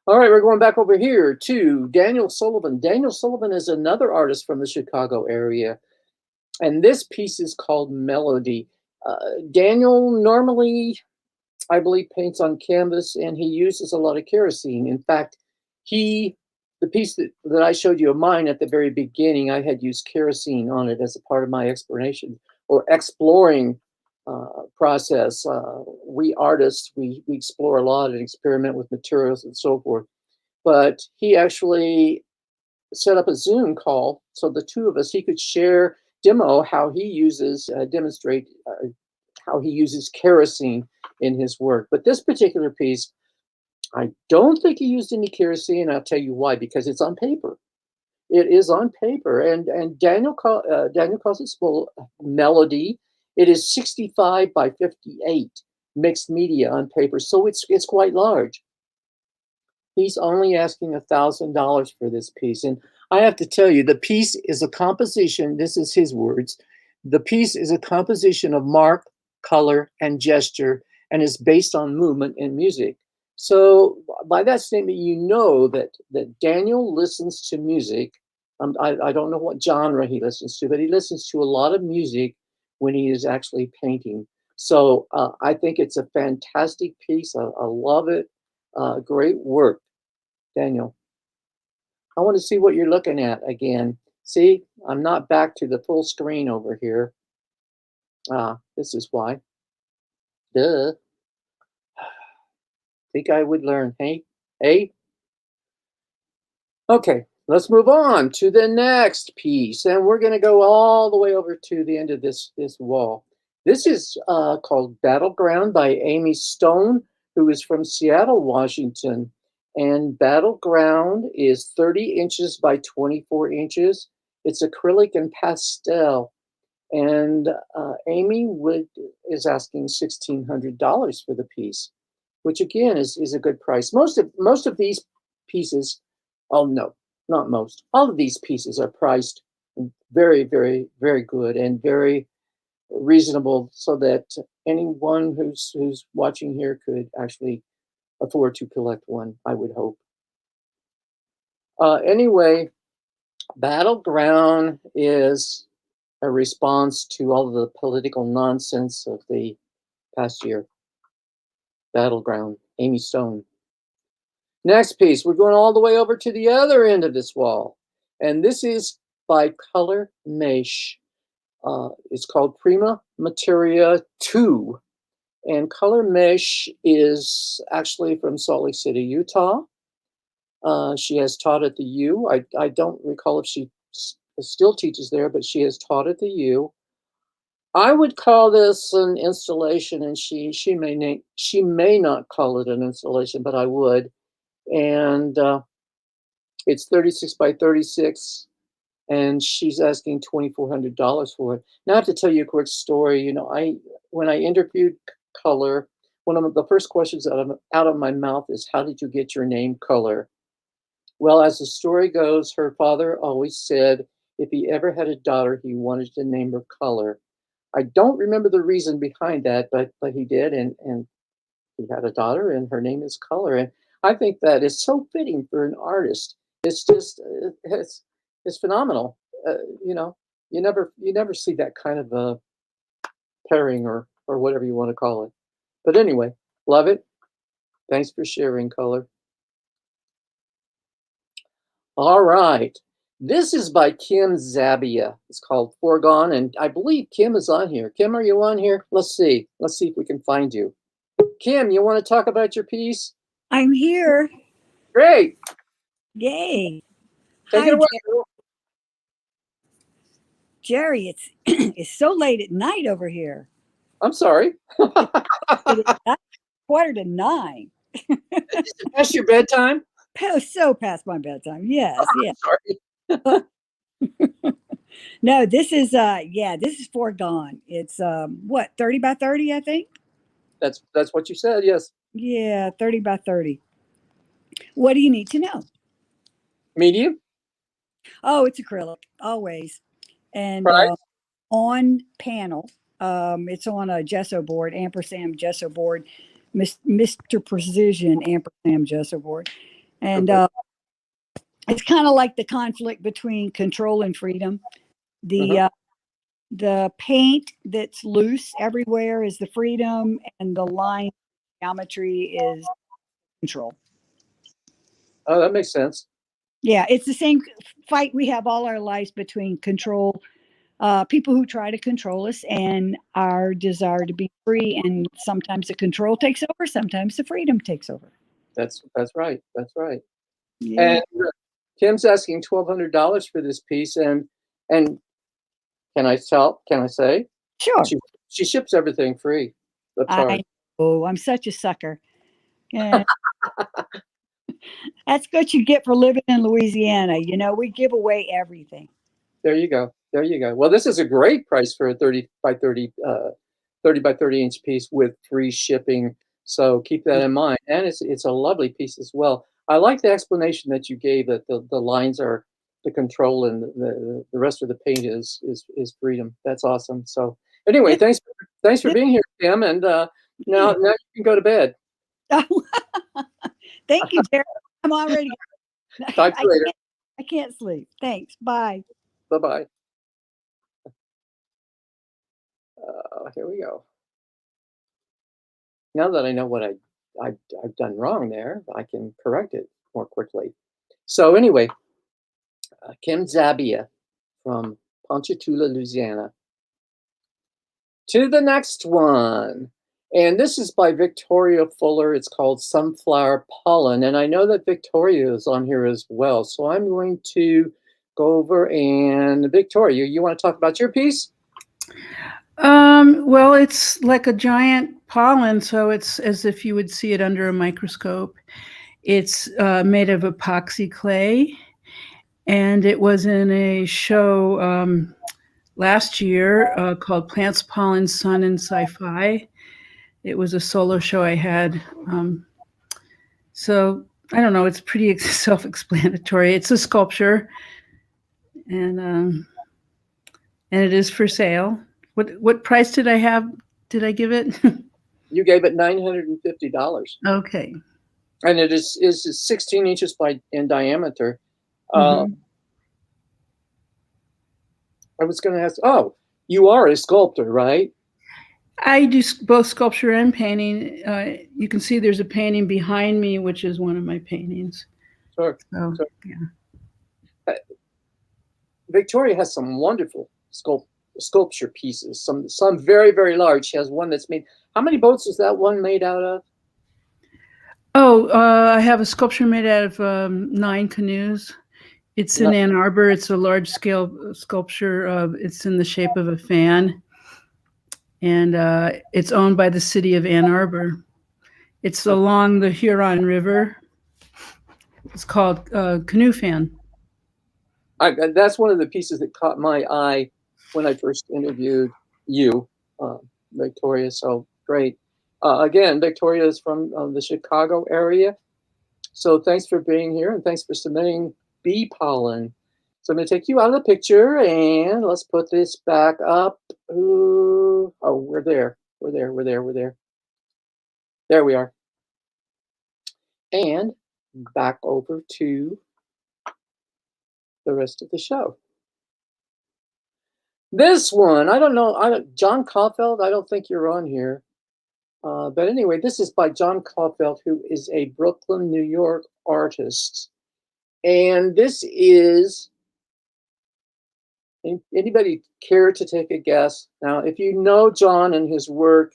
Speaker 1: All right, we're going back over here to Daniel Sullivan. Daniel Sullivan is another artist from the Chicago area, and this piece is called Melody. Daniel normally, I believe, paints on canvas, and he uses a lot of kerosene. In fact, the piece that I showed you of mine at the very beginning, I had used kerosene on it as a part of my exploration or exploring process. We artists, we explore a lot and experiment with materials and so forth. But he actually set up a Zoom call so the two of us, he could demo how he uses, demonstrate how he uses kerosene in his work. But this particular piece, I don't think he used any kerosene. I'll tell you why, because it's on paper. It is on paper, and Daniel calls it Melody. It is 65 by 58 mixed media on paper, so it's quite large. He's only asking $1,000 for this piece, and I have to tell you, the piece is a composition. This is his words. The piece is a composition of mark, color, and gesture, and is based on movement and music. So by that statement, you know that Daniel listens to music. I don't know what genre he listens to, but he listens to a lot of music when he is actually painting. So I think it's a fantastic piece. I love it. Great work, Daniel. I want to see what you're looking at again. See, I'm not back to the full screen over here. This is why. Duh. Think I would learn, hey? Hey? Okay, let's move on to the next piece. And we're going to go all the way over to the end of this wall. This is called Battleground by Amy Stone, who is from Seattle, Washington. And Battleground is 30 inches by 24 inches. It's acrylic and pastel. And Amy is asking $1,600 for the piece, which again is a good price. Most of these pieces, oh no, not most. All of these pieces are priced very, very, very good and very reasonable, so that anyone who's watching here could actually afford to collect one, I would hope. Anyway, Battleground is a response to all of the political nonsense of the past year. Battleground, Amy Stone. Next piece, we're going all the way over to the other end of this wall. And this is by Color Mesh. It's called Prima Materia 2. And Color Mesh is actually from Salt Lake City, Utah. She has taught at the U. I don't recall if she still teaches there, but she has taught at the U. I would call this an installation, and she may not call it an installation, but I would. And it's 36 by 36, and she's asking $2,400 for it. Now I have to tell you a quick story. You know, when I interviewed Color, one of the first questions out of my mouth is, "How did you get your name, Color?" Well, as the story goes, her father always said if he ever had a daughter, he wanted to name her Color. I don't remember the reason behind that, but he did, and he had a daughter, and her name is Color. And I think that is so fitting for an artist. It's just it's phenomenal. You know, you never see that kind of a pairing or whatever you want to call it. But anyway, love it. Thanks for sharing, Color. All right. This is by Kim Zabia. It's called Foregone, and I believe Kim is on here. Kim, are you on here? Let's see. Let's see if we can find you. Kim, you want to talk about your piece?
Speaker 4: I'm here.
Speaker 1: Great.
Speaker 4: Yay.
Speaker 1: Take
Speaker 4: Hi,
Speaker 1: it away.
Speaker 4: Jerry. It's it's so late at night over here.
Speaker 1: I'm sorry.
Speaker 4: It is 8:45.
Speaker 1: Is it past your bedtime?
Speaker 4: So past my bedtime. Yes, yeah.
Speaker 1: Sorry.
Speaker 4: No, this is this is Foregone. It's what, 30 by 30, I think?
Speaker 1: That's what you said. Yes.
Speaker 4: Yeah, 30 by 30. What do you need to know?
Speaker 1: Medium.
Speaker 4: Oh, it's acrylic, always. And
Speaker 1: Right.
Speaker 4: on panel, it's on a gesso board, ampersand gesso board, Mr. Precision ampersand gesso board. And
Speaker 1: Okay.
Speaker 4: it's kind of like the conflict between control and freedom. The paint that's loose everywhere is the freedom, and the line geometry is control.
Speaker 1: Oh, that makes sense.
Speaker 4: Yeah, it's the same fight we have all our lives between control, people who try to control us, and our desire to be free. And sometimes the control takes over, sometimes the freedom takes over.
Speaker 1: That's right. That's right.
Speaker 4: Yeah,
Speaker 1: And Kim's asking $1,200 for this piece, and can I say
Speaker 4: sure.
Speaker 1: she ships everything free. The charge.
Speaker 4: I'm such a sucker. Yeah. That's what you get for living in Louisiana. You know, we give away everything.
Speaker 1: There you go. There you go. Well, this is a great price for a 30 by 30 inch piece with free shipping. So keep that in mind. And it's a lovely piece as well. I like the explanation that you gave, that the lines are the control and the rest of the paint is freedom. That's awesome. So anyway,
Speaker 4: Yeah.
Speaker 1: thanks for being here, Kim. And now you can go to bed.
Speaker 4: Thank you, Jerry. I'm already.
Speaker 1: Talk to you later.
Speaker 4: I can't sleep. Thanks. Bye.
Speaker 1: Bye-bye. Here we go. Now that I know what I've done wrong there, I can correct it more quickly. So anyway, Kim Zabia from Ponchatoula, Louisiana. To the next one. And this is by Victoria Fuller. It's called Sunflower Pollen. And I know that Victoria is on here as well. So I'm going to go over, and Victoria, you want to talk about your piece?
Speaker 5: Well, it's like a giant pollen, so it's as if you would see it under a microscope. It's made of epoxy clay, and it was in a show last year called Plants, Pollen, Sun, and Sci-Fi. It was a solo show I had. So I don't know, it's pretty self-explanatory. It's a sculpture, and it is for sale. What price did I have? Did I give it?
Speaker 1: You gave it $950.
Speaker 5: Okay.
Speaker 1: And it is 16 inches in diameter.
Speaker 5: Mhm.
Speaker 1: I was going to ask, you are a sculptor, right?
Speaker 5: I do both sculpture and painting. You can see there's a painting behind me, which is one of my paintings.
Speaker 1: Sure.
Speaker 5: So,
Speaker 1: Sure.
Speaker 5: yeah.
Speaker 1: Victoria has some wonderful sculpture pieces. Some very, very large. She has one that's made. How many boats is that one made out of?
Speaker 5: Oh, I have a sculpture made out of 9 canoes. It's in Ann Arbor. It's a large scale sculpture. It's in the shape of a fan. And it's owned by the city of Ann Arbor. It's along the Huron River. It's called Canoe Fan.
Speaker 1: That's one of the pieces that caught my eye when I first interviewed you, Victoria. So great. Again, Victoria is from the Chicago area. So thanks for being here and thanks for submitting bee pollen. So I'm going to take you out of the picture and let's put this back up. Ooh, oh, we're there. We're there. We're there. We're there. There we are. And back over to the rest of the show. This one, I don't know. John Caulfield, I don't think you're on here. But anyway, this is by John Caulfield, who is a Brooklyn, New York artist. And this is, anybody care to take a guess? Now, if you know John and his work,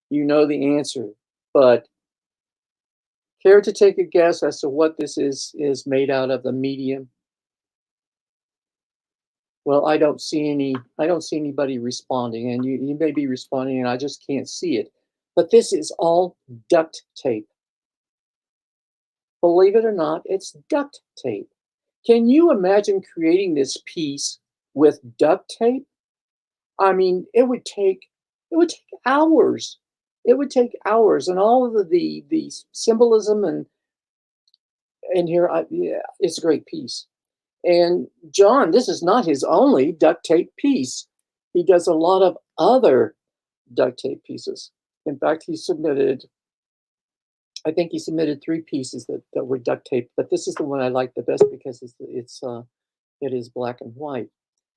Speaker 1: you know the answer. But care to take a guess as to what this is made out of, the medium? Well, I don't see anybody responding, and you may be responding and I just can't see it. But this is all duct tape. Believe it or not, it's duct tape. Can you imagine creating this piece with duct tape? I mean, it would take hours. It would take hours, and all of the symbolism and here, yeah, it's a great piece. And John, this is not his only duct tape piece. He does a lot of other duct tape pieces. In fact, I think he submitted 3 pieces that were duct tape, but this is the one I like the best because it is black and white.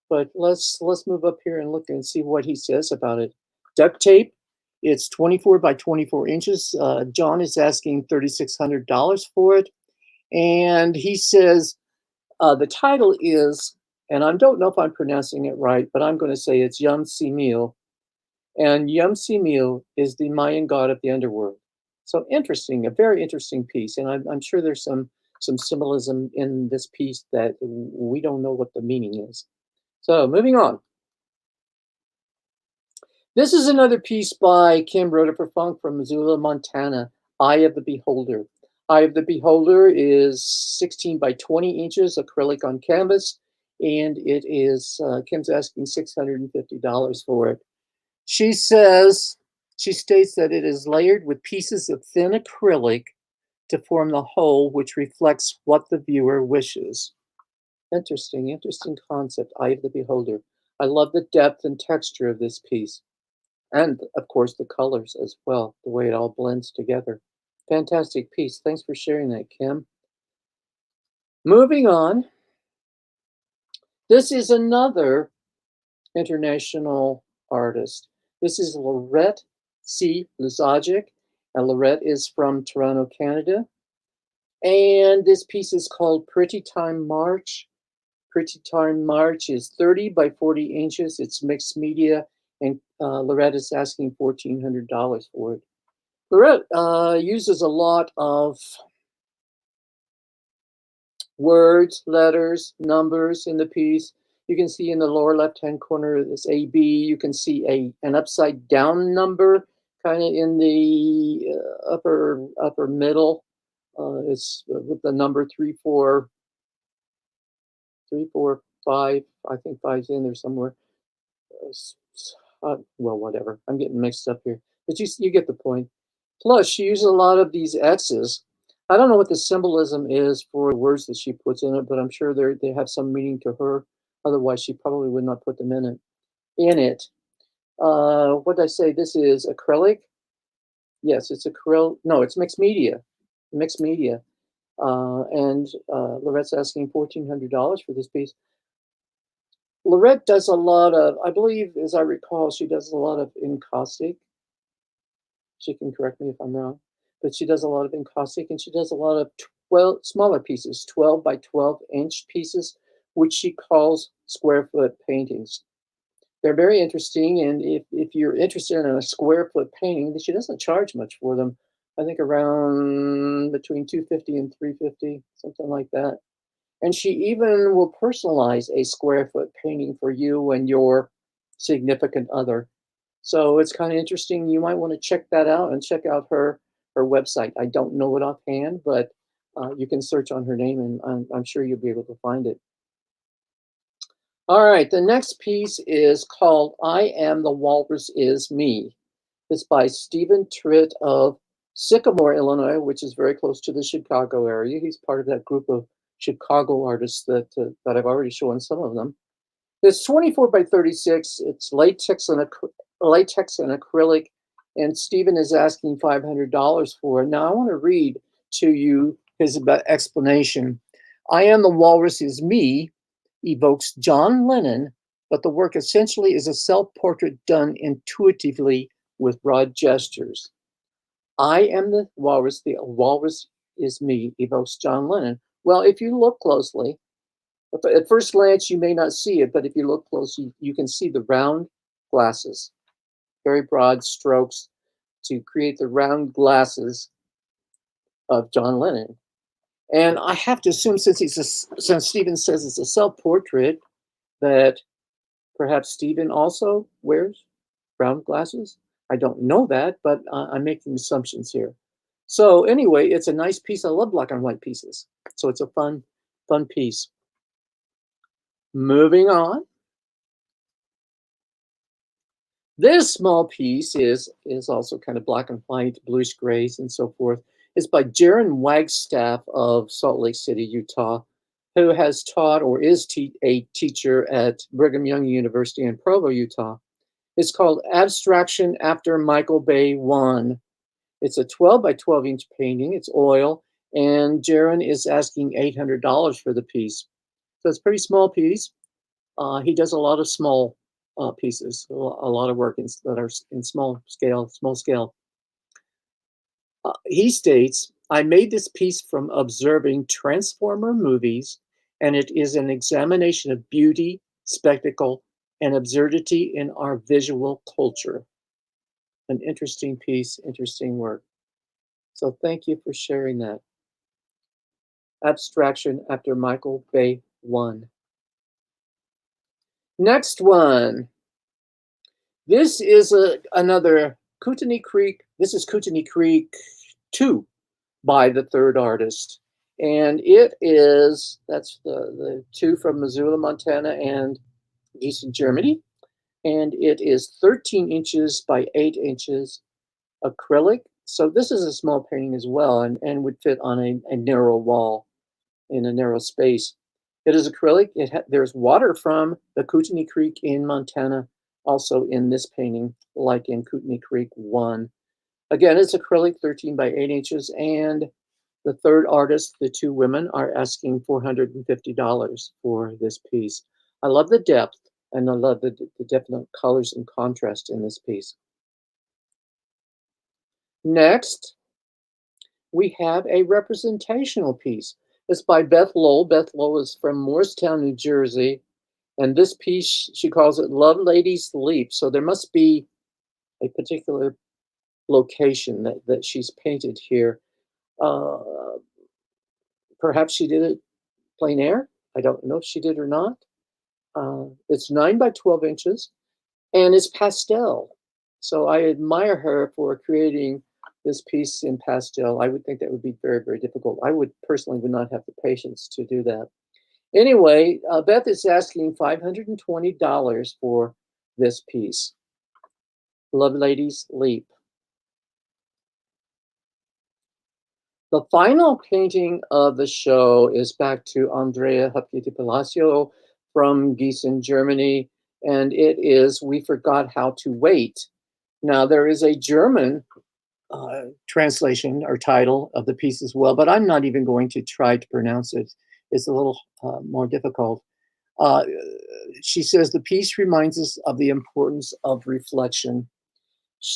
Speaker 1: But let's move up here and look and see what he says about it. Duct tape, it's 24 by 24 inches. John is asking $3,600 for it. And he says, the title is, and I don't know if I'm pronouncing it right, but I'm going to say it's Yum Simil. And Yum Simil is the Mayan god of the underworld. So interesting, a very interesting piece. And I'm sure there's some symbolism in this piece that we don't know what the meaning is. So moving on. This is another piece by Kim Roder-Funk from Missoula, Montana, Eye of the Beholder. Eye of the Beholder is 16 by 20 inches acrylic on canvas, and it is, Kim's asking $650 for it. She states that it is layered with pieces of thin acrylic to form the whole, which reflects what the viewer wishes. Interesting concept, Eye of the Beholder. I love the depth and texture of this piece. And of course the colors as well, the way it all blends together. Fantastic piece. Thanks for sharing that, Kim. Moving on. This is another international artist. This is Laurette C. Luzajic, and Laurette is from Toronto, Canada. And this piece is called Pretty Time March. Pretty Time March is 30 by 40 inches. It's mixed media, and Laurette is asking $1,400 for it. Laurette uses a lot of words, letters, numbers in the piece. You can see in the lower left-hand corner this AB. You can see an upside down number kind of in the upper middle. It's with the number 345. I think 5's in there somewhere. Well, whatever. I'm getting mixed up here, but you get the point. Plus, she uses a lot of these X's. I don't know what the symbolism is for the words that she puts in it, but I'm sure they have some meaning to her. Otherwise, she probably would not put them in it. What did I say? This is acrylic. Yes, it's acrylic. No, it's mixed media. Mixed media. And Laurette's asking $1,400 for this piece. Laurette does a lot of, I believe, as I recall, she does a lot of encaustic. She can correct me if I'm wrong, but she does a lot of encaustic, and she does a lot of smaller pieces, 12 by 12 inch pieces which she calls square foot paintings. They're very interesting, and if you're interested in a square foot painting, she doesn't charge much for them. I think around between 250 and 350, something like that. And she even will personalize a square foot painting for you and your significant other. So it's kind of interesting. You might want to check that out and check out her website. I don't know it offhand, but you can search on her name, and I'm sure you'll be able to find it. All right, the next piece is called "I Am the Walrus Is Me." It's by Stephen Tritt of Sycamore, Illinois, which is very close to the Chicago area. He's part of that group of Chicago artists that I've already shown some of them. It's 24 by 36. It's latex and acrylic, and Stephen is asking $500 for it. Now I want to read to you his explanation. "I Am the Walrus Is Me" evokes John Lennon, but the work essentially is a self-portrait done intuitively with broad gestures. "I am the walrus is me" evokes John Lennon. Well, if you look closely, at first glance you may not see it, but if you look closely, you can see the round glasses, very broad strokes to create the round glasses of John Lennon. And I have to assume, since Stephen says it's a self-portrait, that perhaps Stephen also wears round glasses. I don't know that, but I'm making assumptions here. So anyway, it's a nice piece. I love black and white pieces. So it's a fun piece. Moving on. This small piece is also kind of black and white, bluish grays, and so forth. It's by Jaron Wagstaff of Salt Lake City, Utah, who has taught or is a teacher at Brigham Young University in Provo, Utah. It's called Abstraction After Michael Bay 1. It's a 12 by 12 inch painting. It's oil, and Jaron is asking $800 for the piece. So it's a pretty small piece. He does a lot of small pieces, a lot of work that are in small scale. He states, "I made this piece from observing Transformer movies, and it is an examination of beauty, spectacle, and absurdity in our visual culture." An interesting piece, interesting work. So thank you for sharing that. Abstraction After Michael Bay 1. Next one. This is another Kootenai Creek. This is Kootenai Creek 2 by the third artist. And that's the two from Missoula, Montana, and Gießen, Germany. And it is 13 inches by 8 inches acrylic. So this is a small painting as well, and would fit on a narrow wall in a narrow space. It is acrylic. There's water from the Kootenai Creek in Montana also in this painting, like in Kootenai Creek 1. Again, it's acrylic, 13 by 8 inches, and the third artist, the two women, are asking $450 for this piece. I love the depth, and I love the definite colors and contrast in this piece. Next, we have a representational piece. It's by Beth Lowell. Beth Lowell is from Morristown, New Jersey. And this piece, she calls it Love Ladies Leap. So there must be a particular location that she's painted here. Perhaps she did it plein air. I don't know if she did or not. It's 9 by 12 inches, and it's pastel. So I admire her for creating this piece in pastel. I would think that would be very, very difficult. I would not have the patience to do that. Anyway, Beth is asking $520 for this piece. Love Ladies Leap. The final painting of the show is back to Andrea Hupke de Palacio from Gießen, Germany, and it is We Forgot How to Wait. Now, there is a German translation or title of the piece as well, but I'm not even going to try to pronounce it. It's a little more difficult. She says the piece reminds us of the importance of reflection.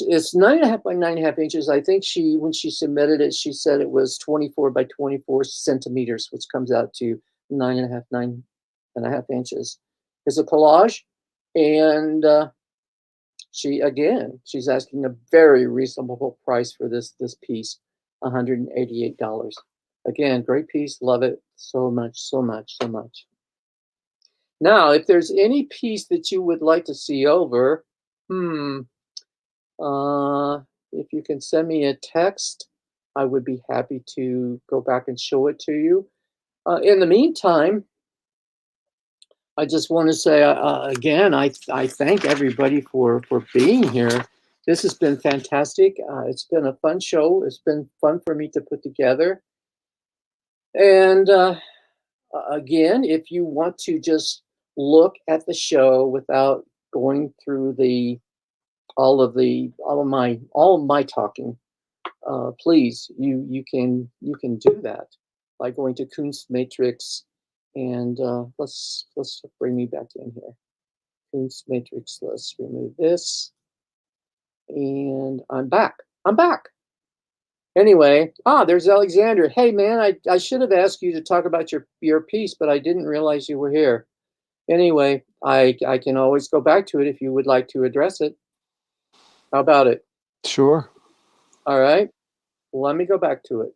Speaker 1: It's 9.5 by 9.5 inches. I think when she submitted it, she said it was 24 by 24 centimeters, which comes out to 9.5 1.5 inches. It's a collage, and she's asking a very reasonable price for this piece, $188. Again, great piece, love it so much, so much, so much. Now, if there's any piece that you would like to see over, if you can send me a text, I would be happy to go back and show it to you. In the meantime, I just want to say again, I thank everybody for being here. This has been fantastic. It's been a fun show. It's been fun for me to put together. And again, if you want to just look at the show without going through all of my talking, please, you can do that by going to Kunstmatrix, and let's bring me back in here. Kunstmatrix. Let's remove this, and I'm back. Anyway, there's Alexander. Hey man, I should have asked you to talk about your piece, but I didn't realize you were here. Anyway, I can always go back to it if you would like to address it. How about it?
Speaker 6: Sure.
Speaker 1: All right. Let me go back to it.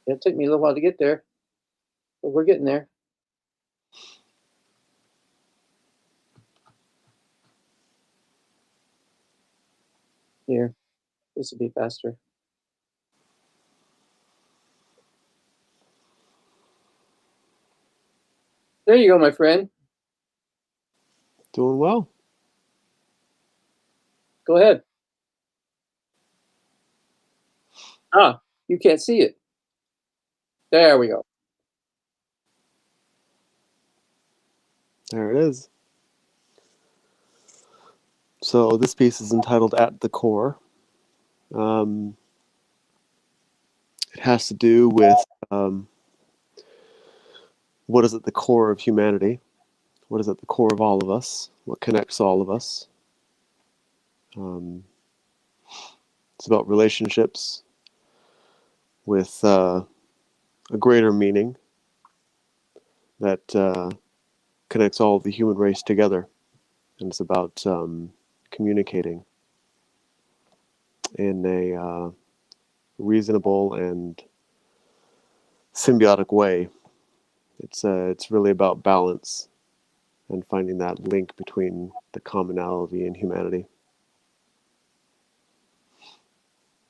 Speaker 1: It took me a little while to get there, but we're getting there. Here, this will be faster. There you go, my friend.
Speaker 6: Doing well.
Speaker 1: Go ahead. You can't see it. There we go.
Speaker 6: There it is. So this piece is entitled At the Core. It has to do with what is at the core of humanity, what is at the core of all of us, what connects all of us. It's about relationships with a greater meaning that connects all of the human race together. And it's about communicating in a reasonable and symbiotic way. It's really about balance and finding that link between the commonality and humanity.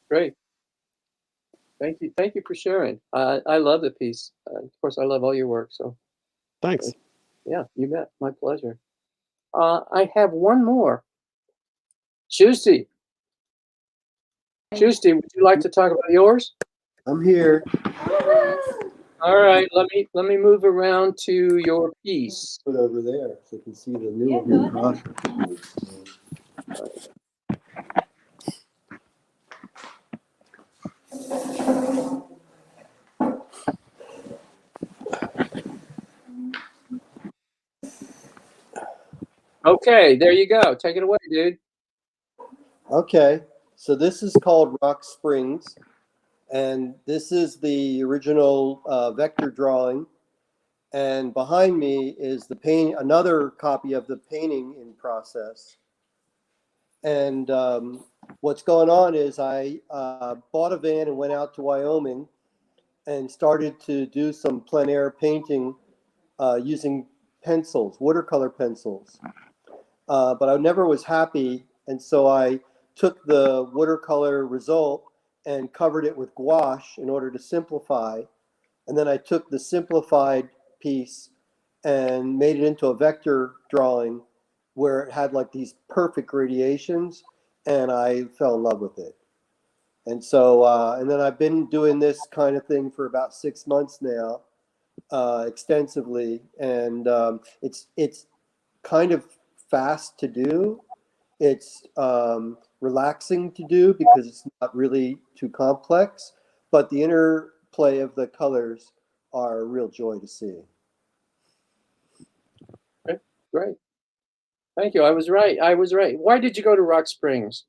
Speaker 1: Great. Thank you for sharing. I love the piece. Of course, I love all your work. So
Speaker 6: Thanks.
Speaker 1: yeah, you bet. My pleasure. I have one more. Shusty, would you like to talk about yours?
Speaker 7: I'm here.
Speaker 1: All right, let me move around to your piece.
Speaker 7: Put over there so you can see the new one.
Speaker 1: Okay, there you go. Take it away, dude.
Speaker 7: Okay, so this is called Rock Springs, and this is the original vector drawing. And behind me is the paint, another copy of the painting in process. And what's going on is I bought a van and went out to Wyoming and started to do some plein air painting using pencils, watercolor pencils. But I never was happy, and so I took the watercolor result and covered it with gouache in order to simplify. And then I took the simplified piece and made it into a vector drawing where it had like these perfect gradations, and I fell in love with it. And so, and then I've been doing this kind of thing for about 6 months now, extensively, and it's kind of fast to do. It's relaxing to do because it's not really too complex, but the interplay of the colors are a real joy to see.
Speaker 1: Great. Thank you. I was right. I was right. Why did you go to Rock Springs?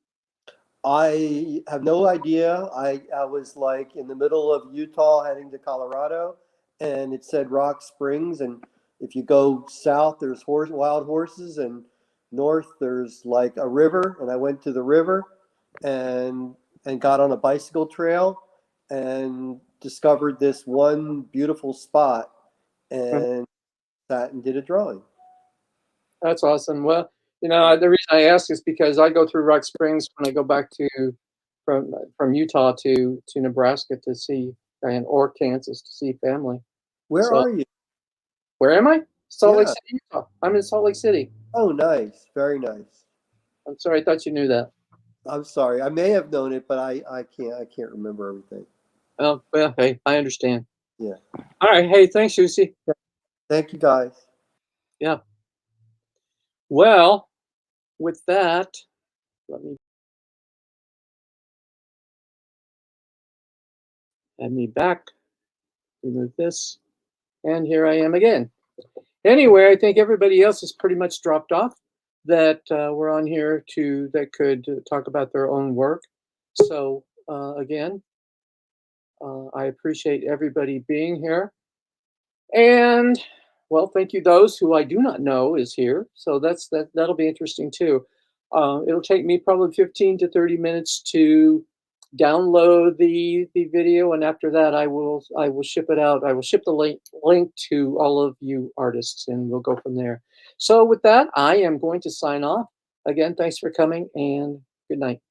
Speaker 7: I have no idea. I was like in the middle of Utah heading to Colorado, and it said Rock Springs. And if you go south, there's wild horses, and north there's like a river. And I went to the river, and got on a bicycle trail, and discovered this one beautiful spot, and sat and did a drawing.
Speaker 1: That's awesome. Well, you know, the reason I ask is because I go through Rock Springs when I go back to from Utah to Nebraska to see or Kansas to see family.
Speaker 7: Where
Speaker 1: So-
Speaker 7: are you?
Speaker 1: Where am I? Salt Lake
Speaker 7: Yeah.
Speaker 1: City, Utah. I'm in Salt Lake City.
Speaker 7: Oh, nice. Very nice.
Speaker 1: I'm sorry, I thought you knew that.
Speaker 7: I'm sorry. I may have known it, but I can't remember everything.
Speaker 1: Oh, well, hey, I understand.
Speaker 7: Yeah.
Speaker 1: All right. Hey, thanks, Lucy.
Speaker 7: Thank you, guys.
Speaker 1: Well, with that, let me add me back, remove this, and here I am again. Anyway, I think everybody else has pretty much dropped off that were on here that could talk about their own work. So again, I appreciate everybody being here. And well, thank you those who I do not know is here. So that'll be interesting too. It'll take me probably 15 to 30 minutes to download the video, and after that I will ship it out. I will ship the link to all of you artists, and we'll go from there. So with that, I am going to sign off. Again, thanks for coming, and good night.